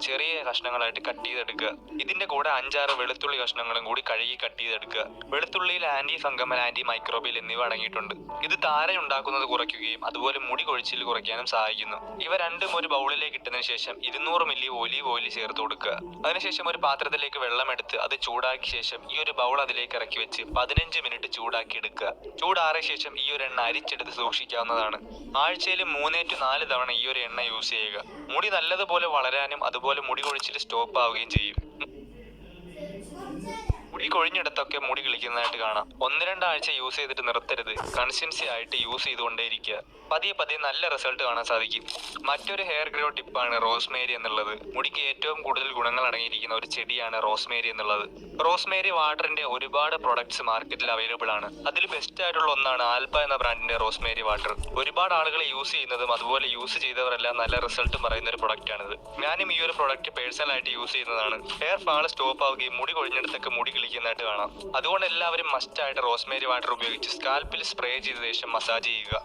ചെറിയ കഷ്ണങ്ങളായിട്ട് കട്ട് ചെയ്തെടുക്കുക. ഇതിന്റെ കൂടെ 5-6 വെളുത്തുള്ളി കഷ്ണങ്ങളും കൂടി കഴുകി കട്ട് ചെയ്തെടുക്കുക. വെളുത്തുള്ളിയിൽ ആന്റി ഫംഗമൽ, ആന്റി മൈക്രോബിയൽ എന്നിവ അടങ്ങിയിട്ടുണ്ട്. ഇത് താര ഉണ്ടാക്കുന്നത് കുറയ്ക്കുകയും അതുപോലെ മുടി കൊഴിച്ചിൽ കുറയ്ക്കാനും സഹായിക്കുന്നു. ഇവ രണ്ടും ഒരു ബൗളിലേക്ക് ഇട്ടതിനു ശേഷം 200 മില്ലി ഒലീവ് ഓയിൽ ചേർത്ത് കൊടുക്കുക. അതിനുശേഷം ഒരു പാത്രത്തിലേക്ക് വെള്ളമെടുത്ത് അത് ചൂടാക്കിയ ശേഷം ഈ ഒരു ബൗൾ അതിലേക്ക് ഇറക്കി വെച്ച് 15 മിനിറ്റ് ചൂടാക്കി എടുക്കുക. ചൂടാറിയ ശേഷം ഈ ഒരു എണ്ണ അരിച്ചെടുത്ത് സൂക്ഷിക്കാവുന്നതാണ്. ആഴ്ചയിൽ 3 to 4 തവണ ഈ ഒരു എണ്ണ യൂസ് ചെയ്യുക. മുടി നല്ലതുപോലെ വളരാനും അതുപോലെ മുടി കൊഴിച്ചിൽ സ്റ്റോപ്പ് ആവുകയും ചെയ്യും. മുടി കൊഴിഞ്ഞിടത്തൊക്കെ മുടി കിളിക്കുന്നതായിട്ട് കാണാം. 1-2 ആഴ്ച യൂസ് ചെയ്തിട്ട് നിർത്തരുത്. കൺസിസ്റ്റൻസി ആയിട്ട് യൂസ് ചെയ്തുകൊണ്ടേയിരിക്കുക. പതിയെ നല്ല റിസൾട്ട് കാണാൻ സാധിക്കും. മറ്റൊരു ഹെയർ ഗ്രോ ടിപ്പാണ് റോസ്മേരി എന്നുള്ളത്. മുടിക്ക് ഏറ്റവും കൂടുതൽ ഗുണങ്ങൾ അടങ്ങിയിരിക്കുന്ന ഒരു ചെടിയാണ് റോസ്മേരി എന്നുള്ളത്. റോസ്മേരി വാട്ടറിന്റെ ഒരുപാട് പ്രൊഡക്ട്സ് മാർക്കറ്റിൽ അവൈലബിൾ ആണ്. അതിൽ ബെസ്റ്റ് ആയിട്ടുള്ള ഒന്നാണ് ആൽപ്പ എന്ന ബ്രാൻഡിന്റെ റോസ്മേരി വാട്ടർ. ഒരുപാട് ആളുകൾ യൂസ് ചെയ്യുന്നതും അതുപോലെ യൂസ് ചെയ്തവരെല്ലാം നല്ല റിസൾട്ട് പറയുന്ന ഒരു പ്രൊഡക്റ്റ് ആണിത്. ഞാനും ഈ ഒരു പ്രൊഡക്റ്റ് പേഴ്സണൽ ആയിട്ട് യൂസ് ചെയ്യുന്നതാണ്. ഹെയർ ഫാൾ സ്റ്റോപ്പ് ആവുകയും മുടി കൊഴിഞ്ഞിടത്തൊക്കെ മുടി കിളിക്കുന്നതായിട്ട് കാണാം. അതുകൊണ്ട് എല്ലാവരും മസ്റ്റ് ആയിട്ട് റോസ്മേരി വാട്ടർ ഉപയോഗിച്ച് സ്കാൽപ്പിൽ സ്പ്രേ ചെയ്ത ശേഷം മസാജ് ചെയ്യുക.